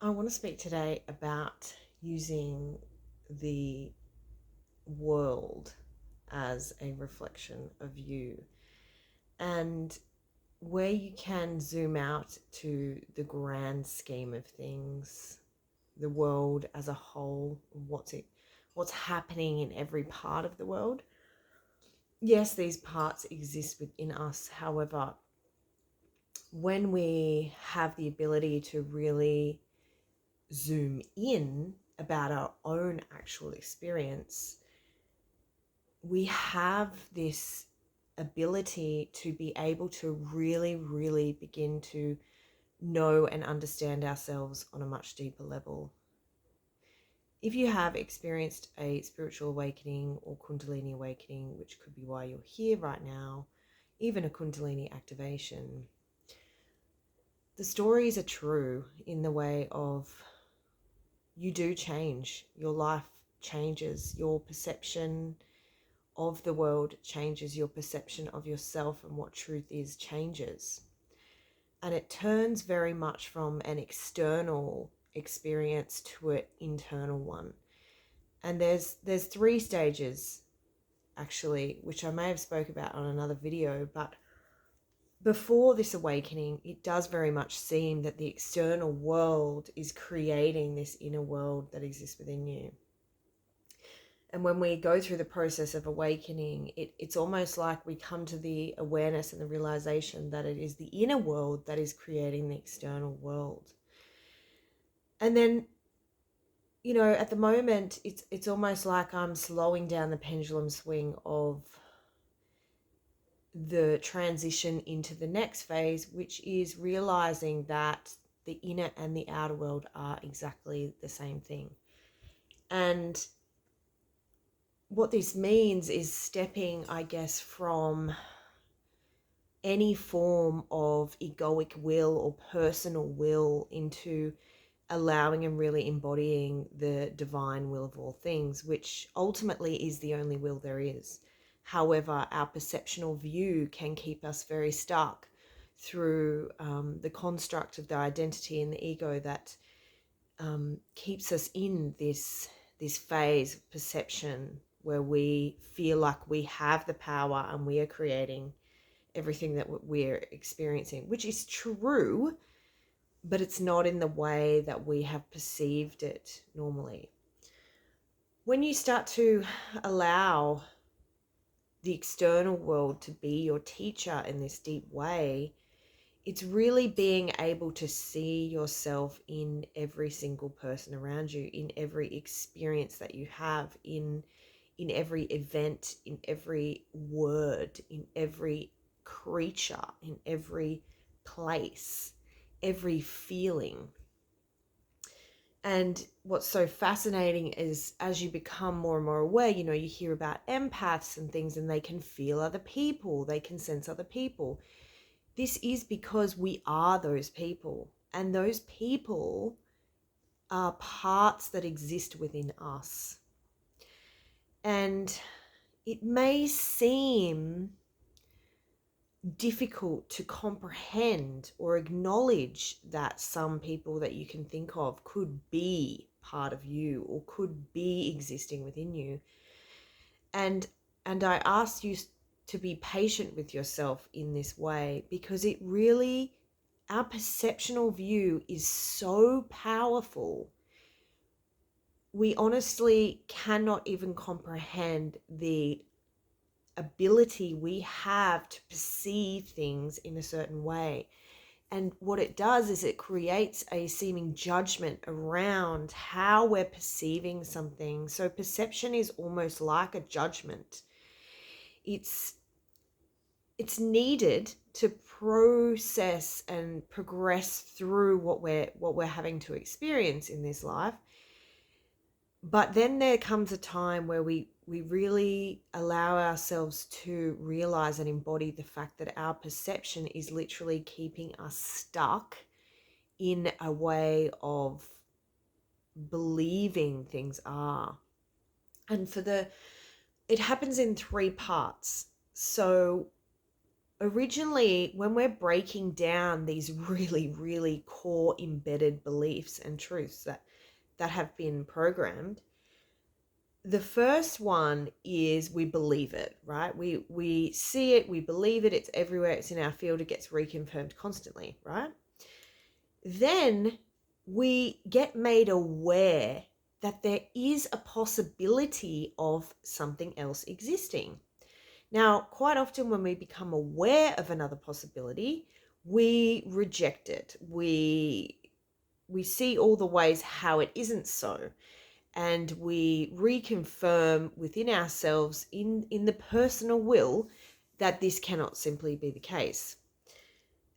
I want to speak today about using the world as a reflection of you and where you can zoom out to the grand scheme of things, the world as a whole, what's happening in every part of the world. Yes, these parts exist within us. However, when we have the ability to really zoom in about our own actual experience, we have this ability to be able to really, really begin to know and understand ourselves on a much deeper level. If you have experienced a spiritual awakening or Kundalini awakening, which could be why you're here right now, even a Kundalini activation, the stories are true in the way of you do change, your life changes, your perception of the world changes, your perception of yourself and what truth is changes. And it turns very much from an external experience to an internal one. And there's three stages actually, which I may have spoke about on another video, but before this awakening, it does very much seem that the external world is creating this inner world that exists within you. And when we go through the process of awakening, it's almost like we come to the awareness and the realization that it is the inner world that is creating the external world. And then, at the moment, it's almost like I'm slowing down the pendulum swing of the transition into the next phase, which is realizing that the inner and the outer world are exactly the same thing. And what this means is stepping, I guess, from any form of egoic will or personal will into allowing and really embodying the divine will of all things, which ultimately is the only will there is. However, our perceptional view can keep us very stuck through the construct of the identity and the ego that keeps us in this phase of perception where we feel like we have the power and we are creating everything that we're experiencing, which is true, but it's not in the way that we have perceived it normally. When you start to allow the external world to be your teacher in this deep way, it's really being able to see yourself in every single person around you, in every experience that you have, in every event, in every word, in every creature, in every place, every feeling. And what's so fascinating is as you become more and more aware, you hear about empaths and things, and they can feel other people, they can sense other people. This is because we are those people, and those people are parts that exist within us. And it may seem difficult to comprehend or acknowledge that some people that you can think of could be part of you or could be existing within you. And I ask you to be patient with yourself in this way, because it really, our perceptional view is so powerful. We honestly cannot even comprehend the ability we have to perceive things in a certain way. And what it does is it creates a seeming judgment around how we're perceiving something. So perception is almost like a judgment. It's needed to process and progress through what we're having to experience in this life. But then there comes a time where we really allow ourselves to realize and embody the fact that our perception is literally keeping us stuck in a way of believing things are. And it happens in three parts. So originally, when we're breaking down these really, really core embedded beliefs and truths that have been programmed, the first one is we believe it, right? We see it, we believe it, it's everywhere, it's in our field, it gets reconfirmed constantly, right? Then we get made aware that there is a possibility of something else existing. Now, quite often when we become aware of another possibility, we reject it. We see all the ways how it isn't so, and we reconfirm within ourselves in the personal will that this cannot simply be the case.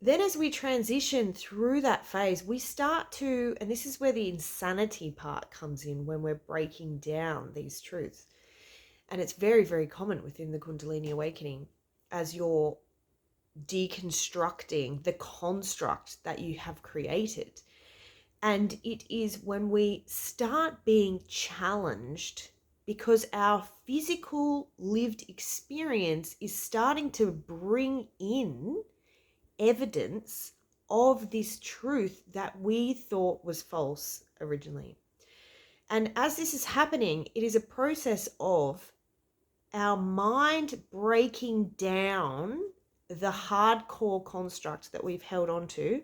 Then as we transition through that phase, we start to, and this is where the insanity part comes in when we're breaking down these truths. And it's very, very common within the Kundalini awakening as you're deconstructing the construct that you have created. And it is when we start being challenged because our physical lived experience is starting to bring in evidence of this truth that we thought was false originally. And as this is happening, it is a process of our mind breaking down the hardcore construct that we've held on to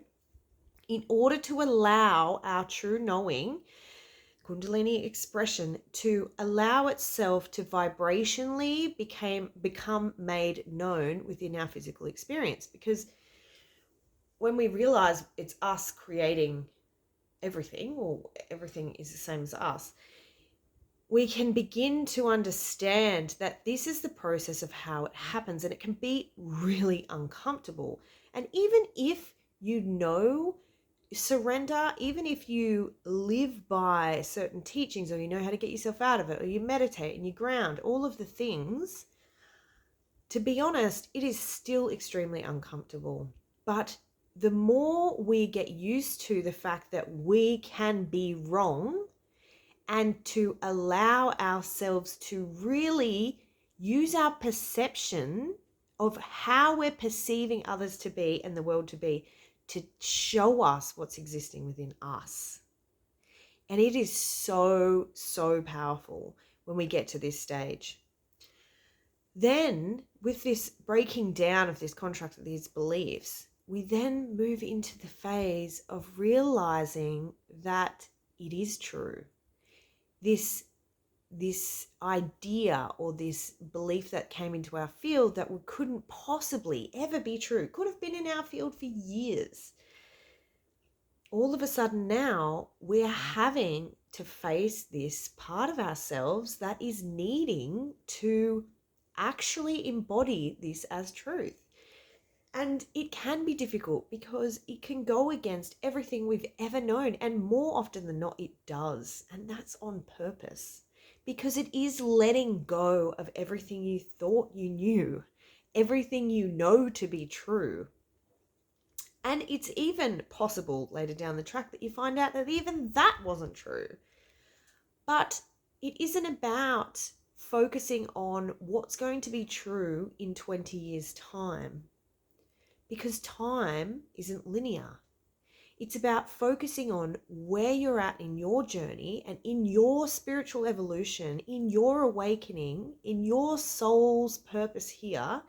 in order to allow our true knowing, Kundalini expression, to allow itself to vibrationally become made known within our physical experience. Because when we realize it's us creating everything, or everything is the same as us, we can begin to understand that this is the process of how it happens, and it can be really uncomfortable. And even if you know surrender, even if you live by certain teachings, or you know how to get yourself out of it, or you meditate and you ground, all of the things, to be honest, it is still extremely uncomfortable. But the more we get used to the fact that we can be wrong, and to allow ourselves to really use our perception of how we're perceiving others to be and the world to be, to show us what's existing within us. And it is so, so powerful when we get to this stage. Then, with this breaking down of this contract, of these beliefs, we then move into the phase of realizing that it is true. This idea or this belief that came into our field that we couldn't possibly ever be true, could have been in our field for years. All of a sudden now we're having to face this part of ourselves that is needing to actually embody this as truth. And it can be difficult because it can go against everything we've ever known, and more often than not it does. And that's on purpose, because it is letting go of everything you thought you knew, everything you know to be true. And it's even possible later down the track that you find out that even that wasn't true. But it isn't about focusing on what's going to be true in 20 years' time, because time isn't linear. It's about focusing on where you're at in your journey and in your spiritual evolution, in your awakening, in your soul's purpose here,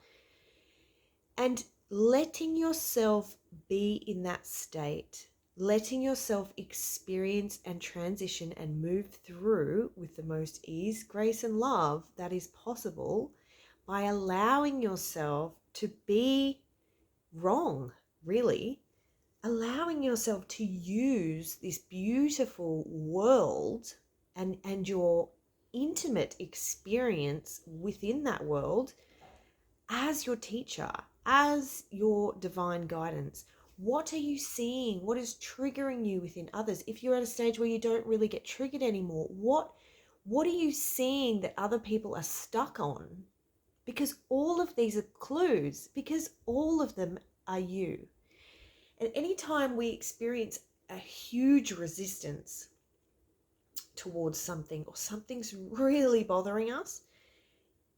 and letting yourself be in that state, letting yourself experience and transition and move through with the most ease, grace, and love that is possible, by allowing yourself to be wrong, really. Allowing yourself to use this beautiful world and your intimate experience within that world as your teacher, as your divine guidance. What are you seeing? What is triggering you within others? If you're at a stage where you don't really get triggered anymore, what are you seeing that other people are stuck on? Because all of these are clues, because all of them are you. And anytime we experience a huge resistance towards something, or something's really bothering us,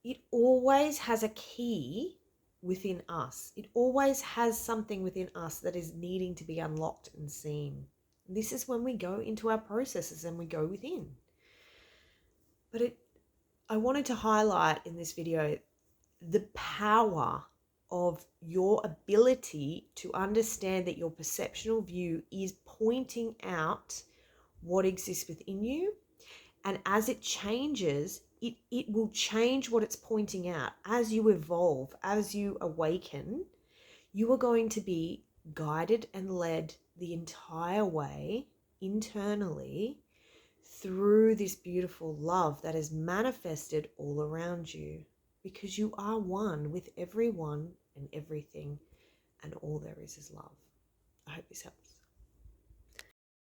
it always has a key within us. It always has something within us that is needing to be unlocked and seen. This is when we go into our processes and we go within. But I wanted to highlight in this video the power of your ability to understand that your perceptual view is pointing out what exists within you. And as it changes, it will change what it's pointing out. As you evolve, as you awaken, you are going to be guided and led the entire way internally through this beautiful love that is manifested all around you, because you are one with everyone and everything, and all there is love. I hope this helps.